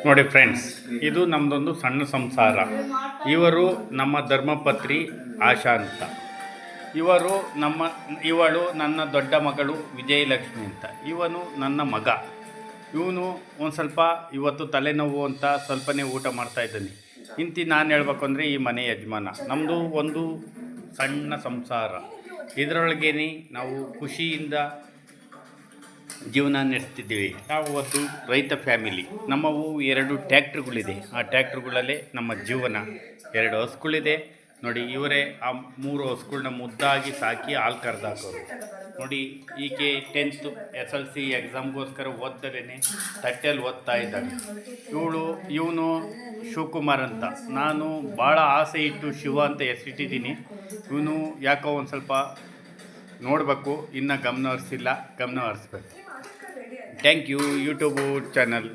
ನೋಡಿ ಫ್ರೆಂಡ್ಸ್, ಇದು ನಮ್ಮದೊಂದು ಸಣ್ಣ ಸಂಸಾರ. ಇವರು ನಮ್ಮ ಧರ್ಮಪತ್ರಿ ಆಶಾ ಅಂತ. ಇವಳು ನನ್ನ ದೊಡ್ಡ ಮಗಳು ವಿಜಯಲಕ್ಷ್ಮಿ ಅಂತ. ಇವನು ನನ್ನ ಮಗ. ಇವನು ಒಂದು ಸ್ವಲ್ಪ ಇವತ್ತು ತಲೆನೋವು ಅಂತ ಸ್ವಲ್ಪನೇ ಊಟ ಮಾಡ್ತಾ ಇದ್ದಾನೆ. ನಾನು ಹೇಳ್ಬೇಕು ಅಂದರೆ ಈ ಮನೆ ಯಜಮಾನ. ನಮ್ಮದು ಒಂದು ಸಣ್ಣ ಸಂಸಾರ. ಇದರೊಳಗೇನೆ ನಾವು ಖುಷಿಯಿಂದ ಜೀವನ ನಡೆಸ್ತಿದ್ದೀವಿ. ನಾವು ಒಂದು ರೈತ ಫ್ಯಾಮಿಲಿ. ನಮ್ಮವು 2 ಟ್ಯಾಕ್ಟ್ರುಗಳಿದೆ. ಆ ಟ್ಯಾಕ್ಟ್ರುಗಳಲ್ಲೇ ನಮ್ಮ ಜೀವನ. 2 ಹಸುಗಳಿದೆ ನೋಡಿ. ಇವರೇ ಆ 3 ಹಸುಗಳನ್ನ ಮುದ್ದಾಗಿ ಸಾಕಿ ಹಾಲು ಕರೆದಾಕೋರು ನೋಡಿ. ಈಕೆ 10th SLC ಎಕ್ಸಾಮ್ಗೋಸ್ಕರ ಓದ್ದಲೇನೆ ತಟ್ಟೆಯಲ್ಲಿ ಓದ್ತಾ ಇದ್ದಾನೆ. ಇವನು ಶಿವಕುಮಾರ್ ಅಂತ. ನಾನು ಭಾಳ ಆಸೆ ಇಟ್ಟು ಶಿವ ಅಂತ ಹೆಸರಿಟ್ಟಿದ್ದೀನಿ. ಇವನು ಯಾಕೋ ಒಂದು ಸ್ವಲ್ಪ ನೋಡಬೇಕು, ಇನ್ನು ಗಮನ ಹರಿಸಿಲ್ಲ. ಗಮನ ಹರಿಸ್ಬೇಕು. Thank you YouTube channel.